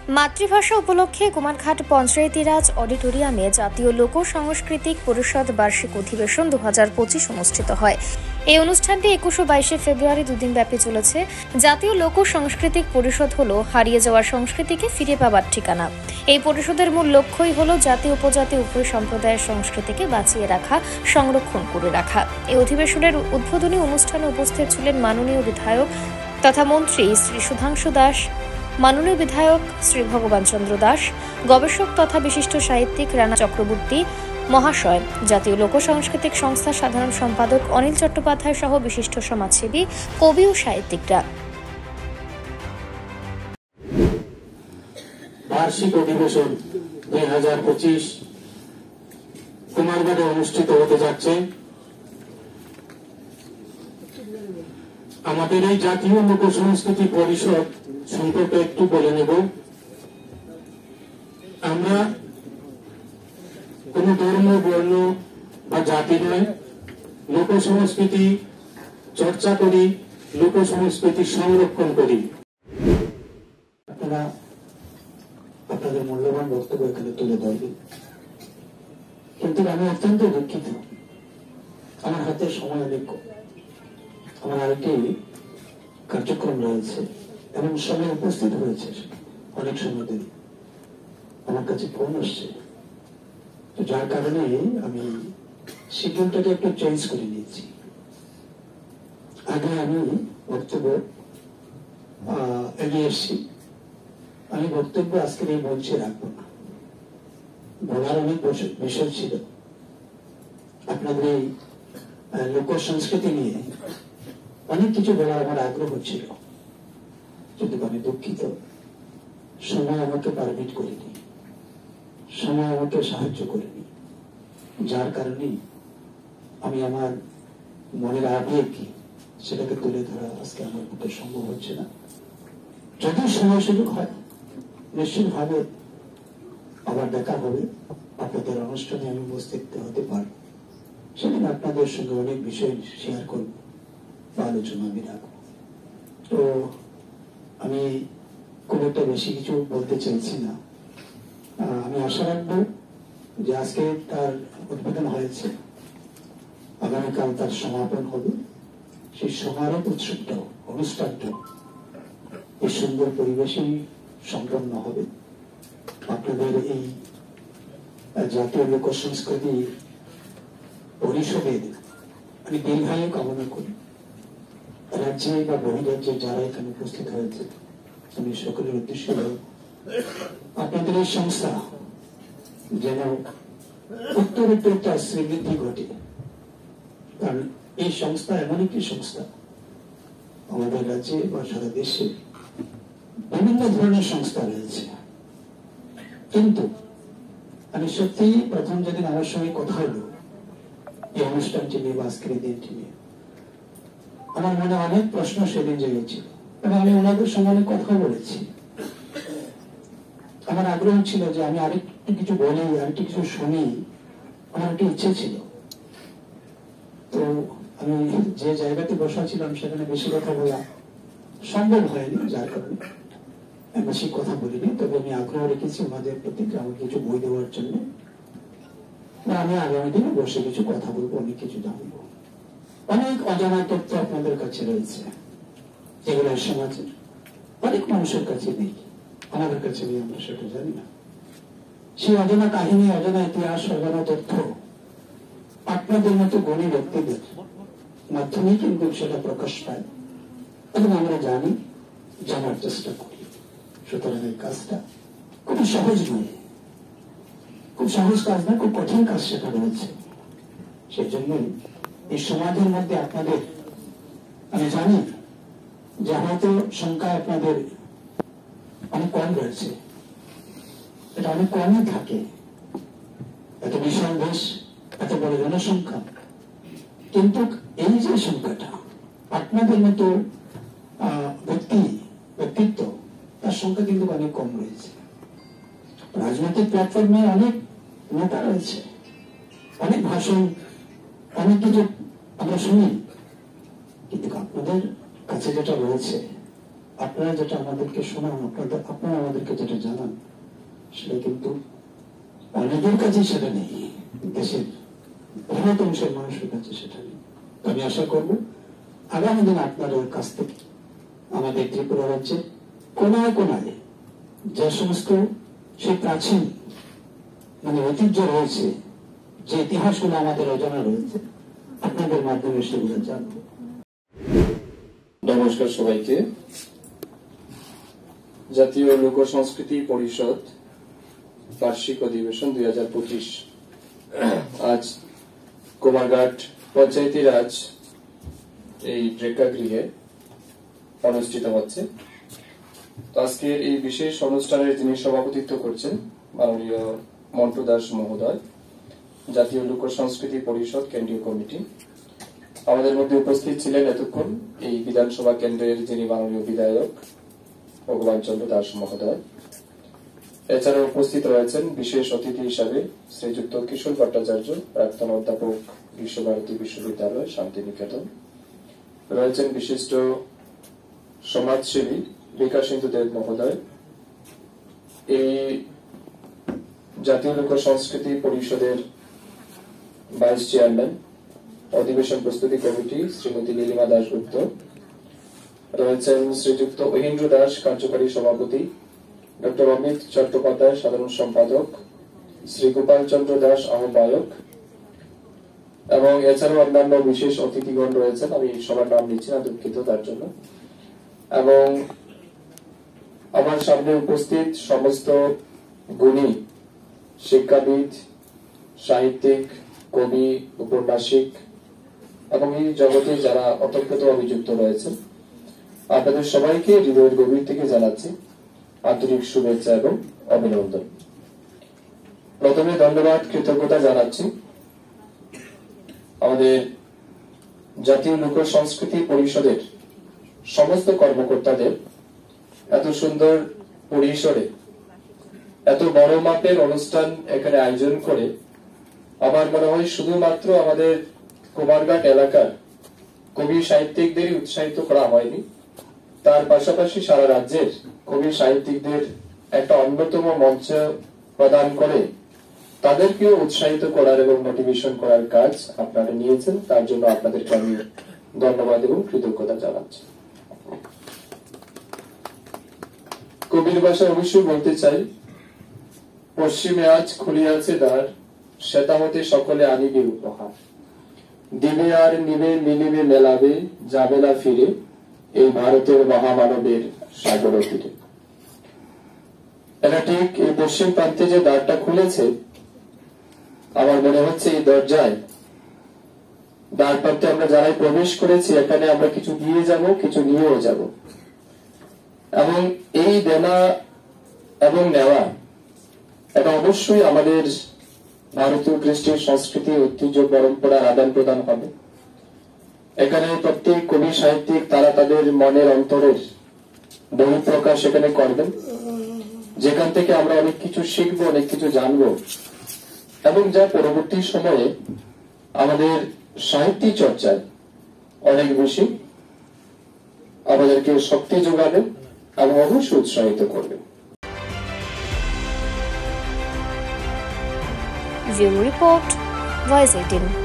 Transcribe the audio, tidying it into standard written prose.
মাতৃভাষা উপলক্ষে কুমারঘাট পঞ্চায়েতিরাজ অডিটোরিয়ামে জাতীয় লোক সাংস্কৃতিক পরিষদ বার্ষিক অধিবেশন 2025 অনুষ্ঠিত হয়। এই অনুষ্ঠানটি 21 ও 22 ফেব্রুয়ারি দুদিন ব্যাপী চলেছে। জাতীয় লোক সাংস্কৃতিক পরিষদ হলো হারিয়ে যাওয়া সংস্কৃতিকে ফিরে পাওয়ার ঠিকানা। এই পরিষদের মূল লক্ষ্যই হলো জাতি উপজাতি উভয় সম্প্রদায়ের সংস্কৃতিকে বাঁচিয়ে রাখা, সংরক্ষণ করে রাখা। এই অধিবেশনের উদ্বোধনী অনুষ্ঠানে উপস্থিত ছিলেন মাননীয় বিধায়ক তথা মন্ত্রী শ্রী সুধাংশু দাস, মাননীয় বিধায়ক শ্রী ভগবান চন্দ্র দাস, গবেষক তথা বিশিষ্ট সাহিত্যিক রানা চক্রবর্তী মহাশয়, জাতীয় লোক সাংস্কৃতিক সংস্থার সাধারণ সম্পাদক অনিল চট্টোপাধ্যায় সহ বিশিষ্ট সমাজসেবী, কবি ও সাহিত্যিকরা। বার্ষিক অধিবেশন 2025 কুমারঘাটে অনুষ্ঠিত হতে যাচ্ছে। আমাদের এই জাতীয় লোক সংস্কৃতি পরিষদ সম্পর্কে একটু বলে নেব। আমরা কোন ধর্ম, বর্ণ বা জাতি নয়, লোক সংস্কৃতি চর্চা করি, লোক সংস্কৃতি সংরক্ষণ করি। আপনারা আপনাদের মূল্যবান বক্তব্য এখানে তুলে ধরবেন, কিন্তু আমি অত্যন্ত দুঃখিত, আমার হাতে সময় অনেক কম। আমার আরেকটি কার্যক্রম রয়েছে এবং সময় উপস্থিত হয়েছে, অনেক সময় দেরি আমার কাছে ফোন আসছে, যার কারণে আমি শিডিউলটাকে একটু চেঞ্জ করে নিয়েছি। আগে আমি বক্তব্য এগিয়ে এসছি, আমি বক্তব্য আজকের এই মঞ্চে রাখবো না। বলার অনেক বিষয় ছিল, আপনাদের এই লোক সংস্কৃতি নিয়ে অনেক কিছু বলার আমার আগ্রহ ছিল, কিন্তু আমি দুঃখিত, সময় আমাকে পারমিট করেনি, সময় আমাকে সাহায্য করেনি, যার কারণে আমি আমার মনের আবেগ সেটাকে তুলে ধরা আজকে আমার পক্ষে সম্ভব হচ্ছে না। যদি সময় সুযোগ হয় নিশ্চিতভাবে আবার দেখা হবে, আপনাদের অনুষ্ঠানে আমি উপস্থিত হতে পারি, সেদিন আপনাদের সঙ্গে অনেক বিষয় শেয়ার করব বা আলোচনা আমি রাখবো। তো আমি খুব একটা বেশি কিছু বলতে চাইছি না। আমি আশা রাখবো যে আজকে তার উদ্বোধন হয়েছে, আগামীকাল তার সমাপন হবে, সেই সমারোহ উৎসবটাও, অনুষ্ঠানটাও এই সুন্দর পরিবেশেই সম্পন্ন হবে। আপনাদের এই জাতীয় লোক সংস্কৃতি পরিষদের আমি দীর্ঘায়ু কামনা করি। রাজ্যে বা বহিরাজ্যে যারা এখানে উপস্থিত হয়েছে, আমি সকলের উদ্দেশ্য আপনাদের এই সংস্থা যেন উত্তরোত্তর তার শ্রীবৃদ্ধি ঘটে, কারণ এই সংস্থা এমন একটি সংস্থা, আমাদের রাজ্যে বা সারা দেশে বিভিন্ন ধরনের সংস্থা রয়েছে, কিন্তু আমি সত্যি প্রথম যেদিন আমার সঙ্গে কথা হলো এই অনুষ্ঠানটি নিয়ে বা আজকের দিনটি নিয়ে, আমার মনে অনেক প্রশ্ন সেদিন জেগেছিল এবং আমি ওনাদের সঙ্গে অনেক কথা বলেছি। আমার আগ্রহ ছিল যে আমি আরেকটু কিছু বলি, আরেকটু কিছু শুনি, আমার একটু ইচ্ছে ছিল। তো আমি যে জায়গাতে বসা ছিলাম সেখানে বেশি কথা বলা সম্ভব হয়নি, যার কারণে বেশি কথা বলিনি। তবে আমি আগ্রহ রেখেছি ওনাদের প্রতি আমার কিছু বই দেওয়ার জন্য। আমি আগামী দিনে বসে কিছু কথা বলবো, অনেক কিছু জানবো। অনেক অজানা তথ্য আপনাদের কাছে রয়েছে, যেগুলো সমাজের অনেক মানুষের কাছে নেই, আমাদের কাছে নেই, আমরা সেটা জানি না। সেই অজানা কাহিনী, অজানা ইতিহাস, অজানা তথ্য আপনাদের মতো গুণী ব্যক্তিদের মাধ্যমে কিন্তু সেটা প্রকাশ পায় এবং আমরা জানি, জানার চেষ্টা করি। সুতরাং এই কাজটা খুব সহজ নয়, খুব সহজ কাজ না, খুব কঠিন কাজ সেটা রয়েছে। সেই জন্যই এই সমাজের মধ্যে আপনাদের, আমি জানি যে হয়তো সংখ্যায় আপনাদের অনেক কম রয়েছে, এটা অনেক কমই থাকে, এত বিশাল দেশ, এত বড় জনসংখ্যা, কিন্তু এই যে সংখ্যাটা আপনাদের মতো ব্যক্তিত্ব, তার সংখ্যা কিন্তু অনেক কম রয়েছে। রাজনৈতিক প্ল্যাটফর্মে অনেক নেতা রয়েছে, অনেক ভাষণ, অনেক কিছু আমরা শুনি, কিন্তু আপনাদের কাছে যেটা রয়েছে আপনারা যেটা আমাদেরকে শোনান, আপনারা আমাদেরকে যেটা জানান, সেটা কিন্তু অনেকের কাছে সেটা নেই, দেশের বৃহৎ অংশের মানুষের কাছে সেটা নেই। আমি আশা করব আগামী দিন আপনাদের কাছ থেকে আমাদের ত্রিপুরা রাজ্যে কোনায় কোনায় যে সমস্ত সেই প্রাচীন ঐতিহ্য রয়েছে, যে ইতিহাসগুলো আমাদের অজানা রয়েছে, আপনাদের মাধ্যমে সেগুলো জানবো। নমস্কার সবাইকে। জাতীয় লোক সংস্কৃতি পরিষদ বার্ষিক অধিবেশন 2025 আজ কুমারঘাট পঞ্চায়েতি রাজ এই প্রেক্ষাগৃহে অনুষ্ঠিত হচ্ছে। আজকের এই বিশেষ অনুষ্ঠানের যিনি সভাপতিত্ব করছেন মাননীয় মন্টু দাস মহোদয়, জাতীয় লোক সংস্কৃতি পরিষদ কেন্দ্রীয় কমিটি। আমাদের মধ্যে উপস্থিত ছিলেন এতক্ষণ এই বিধানসভা কেন্দ্রের যিনি মাননীয় বিধায়ক ভগবান চন্দ্র দাস মহোদয়। এছাড়াও উপস্থিত রয়েছেন বিশেষ অতিথি হিসাবে শ্রীযুক্ত কিশোর ভট্টাচার্য, প্রাক্তন অধ্যাপক বিশ্বভারতী বিশ্ববিদ্যালয় শান্তিনিকেতন। রয়েছেন বিশিষ্ট সমাজসেবী বিকাশিন্দু দেব মহোদয়। এই জাতীয় লোক সংস্কৃতি পরিষদের ভাইস চেয়ারম্যান, অধিবেশন প্রস্তুতি কমিটি শ্রীমতী নীলিমা দাশগুপ্ত। রয়েছেন শ্রীযুক্ত ঐহিন্দ্র দাস, কার্যকারী সভাপতি, ডক্টর অমিত চট্টোপাধ্যায়, সাধারণ সম্পাদক, শ্রী গোপাল চন্দ্র দাস, আহ্বায়ক, এবং এছাড়াও অন্যান্য বিশেষ অতিথিগণ রয়েছেন। আমি সবার নাম নিচ্ছি না, দুঃখিত তার জন্য। এবং আমার সামনে উপস্থিত সমস্ত গুণী শিক্ষাবিদ, সাহিত্যিক, কবি, উপন্যাসিক এবং এই জগতে যারা অতপ্রত অভিযুক্ত রয়েছেন, আপনাদের সবাইকে হৃদয়ের গভীর থেকে জানাচ্ছি আন্তরিক শুভেচ্ছা এবং অভিনন্দন। প্রথমে ধন্যবাদ, কৃতজ্ঞতা জানাচ্ছি আমাদের জাতীয় লোক সংস্কৃতি পরিষদের সমস্ত কর্মকর্তাদের এত সুন্দর পরিসরে এত বড় মাপের অনুষ্ঠান এখানে আয়োজন করে। আমার মনে হয় শুধুমাত্র আমাদের কুমারঘাট এলাকার কবি সাহিত্যিকদেরই উৎসাহিত করা হয়নি, তার পাশাপাশি সারা রাজ্যের কবি সাহিত্যিকদের একটা অন্যতম মঞ্চ প্রদান করে তাদেরকেও উৎসাহিত করার এবং মোটিভেশন করার কাজ আপনারা নিয়েছেন। তার জন্য আপনাদেরকে আমি ধন্যবাদ এবং কৃতজ্ঞতা জানাচ্ছি। কবির ভাষায় অবশ্যই বলতে চাই, পশ্চিমে আজ খুলিয়াছে দ্বার, শ্বেতা হতে সকলে আনিবে উপহার, দিবে আর নিবে, মিলিবে মেলাবে, যাবে না ফিরে এই ভারতের মহামানবের সাগর তীরে। এটা ঠিক এই পশ্চিম প্রান্তে যে দ্বারটা খুলেছে, আমার মনে হচ্ছে এই দরজায় দ্বার প্রান্তে আমরা যারাই প্রবেশ করেছি, এখানে আমরা কিছু দিয়ে যাব, কিছু নিয়েও যাব। এবং এই দেনা এবং নেওয়া এটা অবশ্যই আমাদের ভারতীয় কৃষ্টির সংস্কৃতি, ঐতিহ্য, পরম্পরার আদান প্রদান হবে। এখানে প্রত্যেক কবি সাহিত্যিক তারা তাদের মনের অন্তরের বহিঃপ্রকাশ এখানে করবেন, যেখান থেকে আমরা অনেক কিছু শিখবো, অনেক কিছু জানবো, এবং যা পরবর্তী সময়ে আমাদের সাহিত্য চর্চায় অনেক বেশি আমাদেরকে শক্তি যোগাবে এবং অবশ্যই উৎসাহিত করবে। View Report, Voice 18।